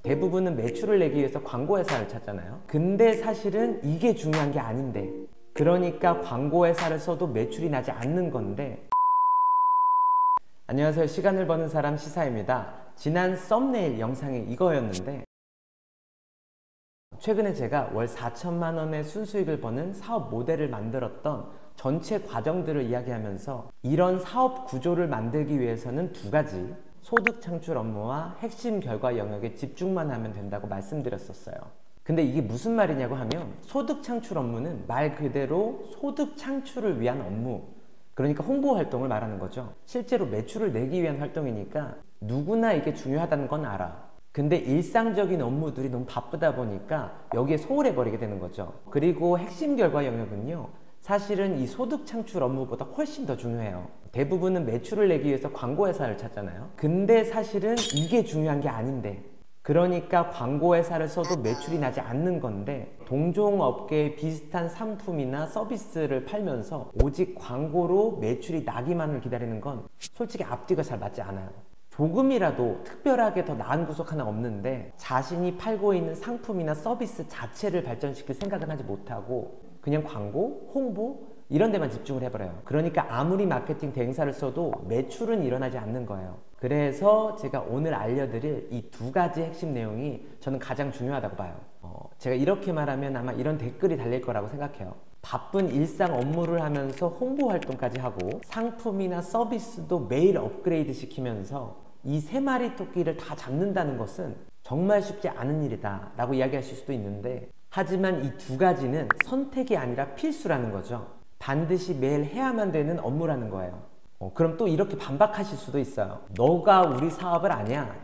대부분은 매출을 내기 위해서 광고회사를 찾잖아요. 근데 사실은 이게 중요한 게 아닌데, 그러니까 광고회사를 써도 매출이 나지 않는 건데. 안녕하세요. 시간을 버는 사람 시사입니다. 지난 썸네일 영상이 이거였는데, 최근에 제가 월 4천만 원의 순수익을 버는 사업 모델을 만들었던 전체 과정들을 이야기하면서 이런 사업 구조를 만들기 위해서는 두 가지, 소득 창출 업무와 핵심 결과 영역에 집중만 하면 된다고 말씀드렸었어요. 근데 이게 무슨 말이냐고 하면, 소득 창출 업무는 말 그대로 소득 창출을 위한 업무, 그러니까 홍보 활동을 말하는 거죠. 실제로 매출을 내기 위한 활동이니까 누구나 이게 중요하다는 건 알아. 근데 일상적인 업무들이 너무 바쁘다 보니까 여기에 소홀해 버리게 되는 거죠. 그리고 핵심 결과 영역은요, 사실은 이 소득 창출 업무보다 훨씬 더 중요해요. 대부분은 매출을 내기 위해서 광고회사를 찾잖아요. 근데 사실은 이게 중요한 게 아닌데, 그러니까 광고회사를 써도 매출이 나지 않는 건데, 동종업계의 비슷한 상품이나 서비스를 팔면서 오직 광고로 매출이 나기만을 기다리는 건 솔직히 앞뒤가 잘 맞지 않아요. 조금이라도 특별하게 더 나은 구석 하나 없는데, 자신이 팔고 있는 상품이나 서비스 자체를 발전시킬 생각은 하지 못하고 그냥 광고, 홍보 이런 데만 집중을 해버려요. 그러니까 아무리 마케팅 대행사를 써도 매출은 일어나지 않는 거예요. 그래서 제가 오늘 알려드릴 이 두 가지 핵심 내용이 저는 가장 중요하다고 봐요. 제가 이렇게 말하면 아마 이런 댓글이 달릴 거라고 생각해요. 바쁜 일상 업무를 하면서 홍보 활동까지 하고 상품이나 서비스도 매일 업그레이드 시키면서 이 세 마리 토끼를 다 잡는다는 것은 정말 쉽지 않은 일이다 라고 이야기하실 수도 있는데, 하지만 이 두 가지는 선택이 아니라 필수라는 거죠. 반드시 매일 해야만 되는 업무라는 거예요. 그럼 또 이렇게 반박하실 수도 있어요. 너가 우리 사업을 아냐?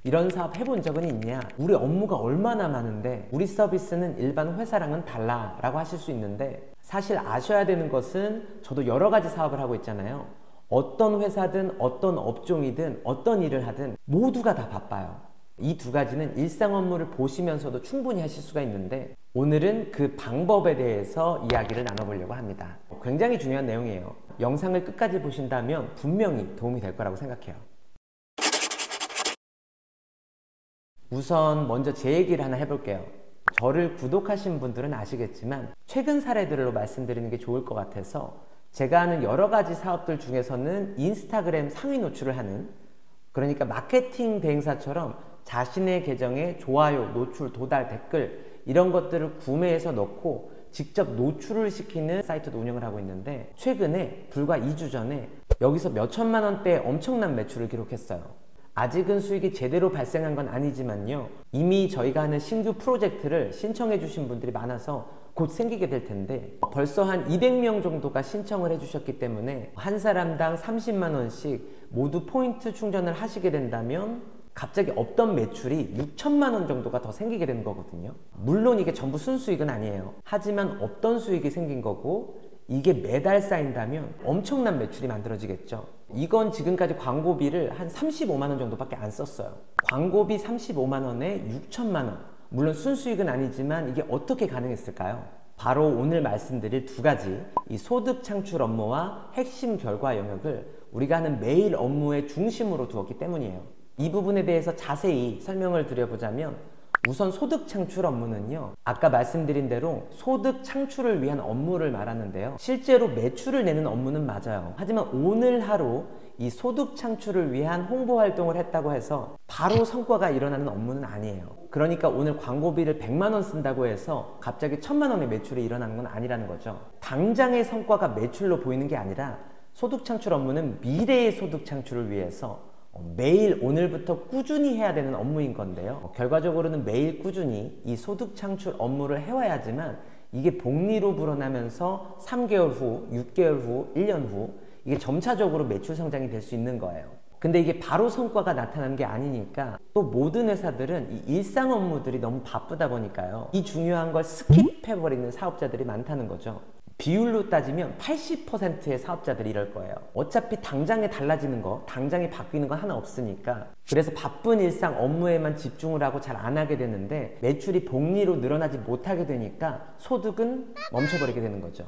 이런 사업 해본 적은 있냐? 우리 업무가 얼마나 많은데 우리 서비스는 일반 회사랑은 달라 라고 하실 수 있는데, 사실 아셔야 되는 것은 저도 여러 가지 사업을 하고 있잖아요. 어떤 회사든 어떤 업종이든 어떤 일을 하든 모두가 다 바빠요. 이 두 가지는 일상 업무를 보시면서도 충분히 하실 수가 있는데, 오늘은 그 방법에 대해서 이야기를 나눠보려고 합니다. 굉장히 중요한 내용이에요. 영상을 끝까지 보신다면 분명히 도움이 될 거라고 생각해요. 우선 먼저 제 얘기를 하나 해볼게요. 저를 구독하신 분들은 아시겠지만 최근 사례들로 말씀드리는 게 좋을 것 같아서, 제가 하는 여러 가지 사업들 중에서는 인스타그램 상위 노출을 하는, 그러니까 마케팅 대행사처럼 자신의 계정에 좋아요, 노출, 도달, 댓글 이런 것들을 구매해서 넣고 직접 노출을 시키는 사이트도 운영을 하고 있는데, 최근에 불과 2주 전에 여기서 몇 천만 원대 엄청난 매출을 기록했어요. 아직은 수익이 제대로 발생한 건 아니지만요, 이미 저희가 하는 신규 프로젝트를 신청해 주신 분들이 많아서 곧 생기게 될 텐데, 벌써 한 200명 정도가 신청을 해 주셨기 때문에 한 사람당 30만 원씩 모두 포인트 충전을 하시게 된다면 갑자기 없던 매출이 6천만 원 정도가 더 생기게 되는 거거든요. 물론 이게 전부 순수익은 아니에요. 하지만 없던 수익이 생긴 거고, 이게 매달 쌓인다면 엄청난 매출이 만들어지겠죠. 이건 지금까지 광고비를 한 35만 원 정도밖에 안 썼어요. 광고비 35만 원에 6천만 원. 물론 순수익은 아니지만 이게 어떻게 가능했을까요? 바로 오늘 말씀드릴 두 가지, 이 소득 창출 업무와 핵심 결과 영역을 우리가 하는 매일 업무의 중심으로 두었기 때문이에요. 이 부분에 대해서 자세히 설명을 드려보자면, 우선 소득 창출 업무는요, 아까 말씀드린 대로 소득 창출을 위한 업무를 말하는데요, 실제로 매출을 내는 업무는 맞아요. 하지만 오늘 하루 이 소득 창출을 위한 홍보 활동을 했다고 해서 바로 성과가 일어나는 업무는 아니에요. 그러니까 오늘 광고비를 100만 원 쓴다고 해서 갑자기 1000만 원의 매출이 일어나는 건 아니라는 거죠. 당장의 성과가 매출로 보이는 게 아니라, 소득 창출 업무는 미래의 소득 창출을 위해서 매일 오늘부터 꾸준히 해야 되는 업무인 건데요, 결과적으로는 매일 꾸준히 이 소득 창출 업무를 해와야지만 이게 복리로 불어나면서 3개월 후, 6개월 후, 1년 후 이게 점차적으로 매출 성장이 될 수 있는 거예요. 근데 이게 바로 성과가 나타나는 게 아니니까, 또 모든 회사들은 이 일상 업무들이 너무 바쁘다 보니까요, 이 중요한 걸 스킵해버리는 사업자들이 많다는 거죠. 비율로 따지면 80%의 사업자들이 이럴 거예요. 어차피 당장에 달라지는 거, 당장에 바뀌는 거 하나 없으니까. 그래서 바쁜 일상 업무에만 집중을 하고 잘 안 하게 되는데, 매출이 복리로 늘어나지 못하게 되니까 소득은 멈춰버리게 되는 거죠.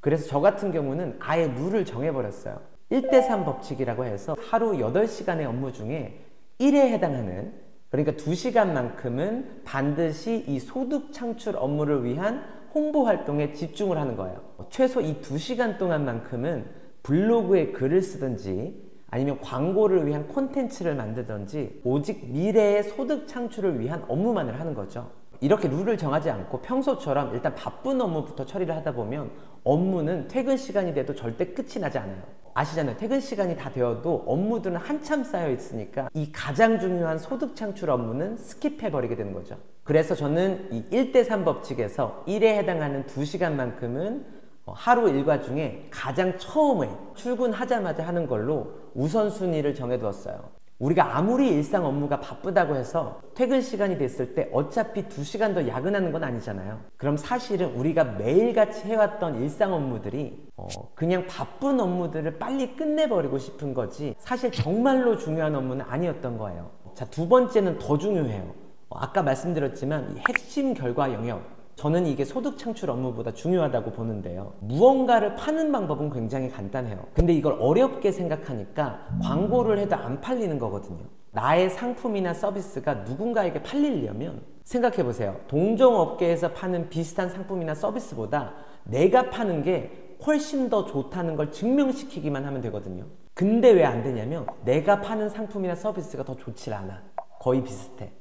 그래서 저 같은 경우는 아예 룰을 정해버렸어요. 1대3 법칙이라고 해서 하루 8시간의 업무 중에 1에 해당하는 그러니까 2시간만큼은 반드시 이 소득 창출 업무를 위한 홍보 활동에 집중을 하는 거예요. 최소 이 2시간 동안만큼은 블로그에 글을 쓰든지 아니면 광고를 위한 콘텐츠를 만들든지 오직 미래의 소득 창출을 위한 업무만을 하는 거죠. 이렇게 룰을 정하지 않고 평소처럼 일단 바쁜 업무부터 처리를 하다 보면 업무는 퇴근 시간이 돼도 절대 끝이 나지 않아요. 아시잖아요. 퇴근 시간이 다 되어도 업무들은 한참 쌓여 있으니까 이 가장 중요한 소득 창출 업무는 스킵해 버리게 되는 거죠. 그래서 저는 이 1대3 법칙에서 1에 해당하는 2시간만큼은 하루 일과 중에 가장 처음에 출근하자마자 하는 걸로 우선순위를 정해두었어요. 우리가 아무리 일상 업무가 바쁘다고 해서 퇴근 시간이 됐을 때 어차피 2시간 더 야근하는 건 아니잖아요. 그럼 사실은 우리가 매일같이 해왔던 일상 업무들이 그냥 바쁜 업무들을 빨리 끝내버리고 싶은 거지 사실 정말로 중요한 업무는 아니었던 거예요. 자, 두 번째는 더 중요해요. 아까 말씀드렸지만 이 핵심 결과 영역, 저는 이게 소득 창출 업무보다 중요하다고 보는데요. 무언가를 파는 방법은 굉장히 간단해요. 근데 이걸 어렵게 생각하니까 광고를 해도 안 팔리는 거거든요. 나의 상품이나 서비스가 누군가에게 팔리려면 생각해보세요. 동종업계에서 파는 비슷한 상품이나 서비스보다 내가 파는 게 훨씬 더 좋다는 걸 증명시키기만 하면 되거든요. 근데 왜 안 되냐면 내가 파는 상품이나 서비스가 더 좋지 않아. 거의 비슷해.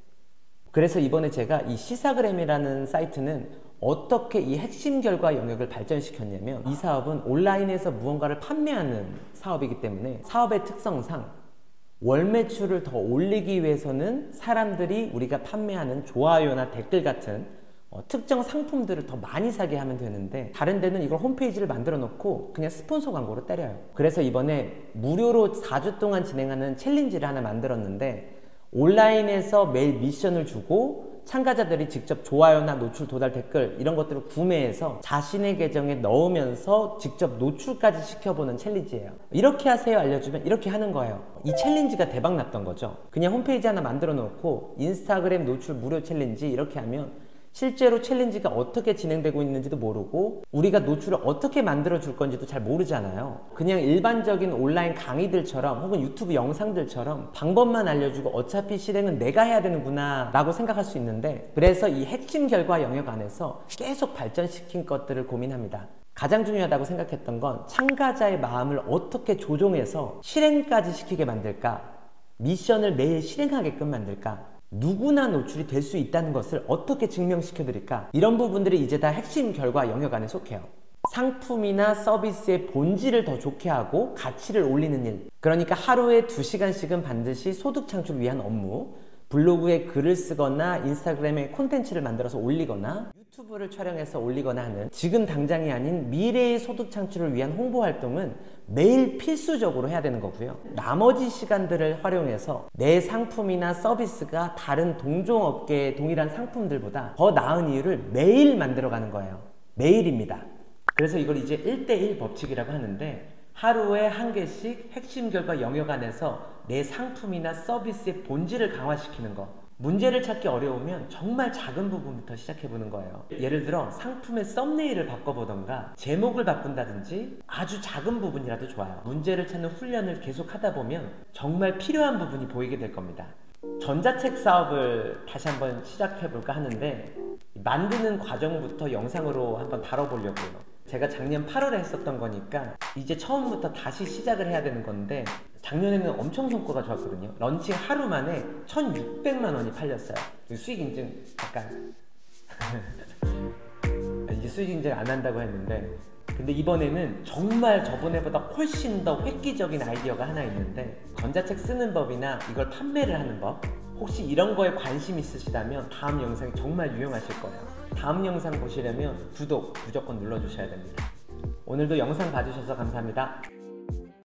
그래서 이번에 제가 이 시사그램이라는 사이트는 어떻게 이 핵심 결과 영역을 발전시켰냐면 이 사업은 온라인에서 무언가를 판매하는 사업이기 때문에 사업의 특성상 월 매출을 더 올리기 위해서는 사람들이 우리가 판매하는 좋아요나 댓글 같은 특정 상품들을 더 많이 사게 하면 되는데 다른 데는 이걸 홈페이지를 만들어 놓고 그냥 스폰서 광고를 때려요. 그래서 이번에 무료로 4주 동안 진행하는 챌린지를 하나 만들었는데 온라인에서 매일 미션을 주고 참가자들이 직접 좋아요나 노출, 도달, 댓글 이런 것들을 구매해서 자신의 계정에 넣으면서 직접 노출까지 시켜보는 챌린지예요. 이렇게 하세요 알려주면 이렇게 하는 거예요. 이 챌린지가 대박 났던 거죠. 그냥 홈페이지 하나 만들어 놓고 인스타그램 노출 무료 챌린지 이렇게 하면 실제로 챌린지가 어떻게 진행되고 있는지도 모르고 우리가 노출을 어떻게 만들어 줄 건지도 잘 모르잖아요. 그냥 일반적인 온라인 강의들처럼 혹은 유튜브 영상들처럼 방법만 알려주고 어차피 실행은 내가 해야 되는구나 라고 생각할 수 있는데 그래서 이 핵심 결과 영역 안에서 계속 발전시킨 것들을 고민합니다. 가장 중요하다고 생각했던 건 참가자의 마음을 어떻게 조종해서 실행까지 시키게 만들까? 미션을 매일 실행하게끔 만들까? 누구나 노출이 될 수 있다는 것을 어떻게 증명시켜 드릴까? 이런 부분들이 이제 다 핵심 결과 영역 안에 속해요. 상품이나 서비스의 본질을 더 좋게 하고 가치를 올리는 일. 그러니까 하루에 2시간씩은 반드시 소득 창출을 위한 업무, 블로그에 글을 쓰거나 인스타그램에 콘텐츠를 만들어서 올리거나 유튜브를 촬영해서 올리거나 하는 지금 당장이 아닌 미래의 소득 창출을 위한 홍보 활동은 매일 필수적으로 해야 되는 거고요. 나머지 시간들을 활용해서 내 상품이나 서비스가 다른 동종업계의 동일한 상품들보다 더 나은 이유를 매일 만들어가는 거예요. 매일입니다. 그래서 이걸 이제 1대1 법칙이라고 하는데 하루에 한 개씩 핵심 결과 영역 안에서 내 상품이나 서비스의 본질을 강화시키는 거. 문제를 찾기 어려우면 정말 작은 부분부터 시작해보는 거예요. 예를 들어 상품의 썸네일을 바꿔보던가 제목을 바꾼다든지 아주 작은 부분이라도 좋아요. 문제를 찾는 훈련을 계속 하다 보면 정말 필요한 부분이 보이게 될 겁니다. 전자책 사업을 다시 한번 시작해볼까 하는데 만드는 과정부터 영상으로 한번 다뤄보려고요. 제가 작년 8월에 했었던 거니까 이제 처음부터 다시 시작을 해야 되는 건데 작년에는 엄청 성과가 좋았거든요. 런칭 하루 만에 1,600만 원이 팔렸어요. 수익 인증 잠깐 이제 수익 인증 안 한다고 했는데 근데 이번에는 정말 저번에보다 훨씬 더 획기적인 아이디어가 하나 있는데 전자책 쓰는 법이나 이걸 판매를 하는 법 혹시 이런 거에 관심 있으시다면 다음 영상이 정말 유용하실 거예요. 다음 영상 보시려면 구독 무조건 눌러주셔야 됩니다. 오늘도 영상 봐주셔서 감사합니다.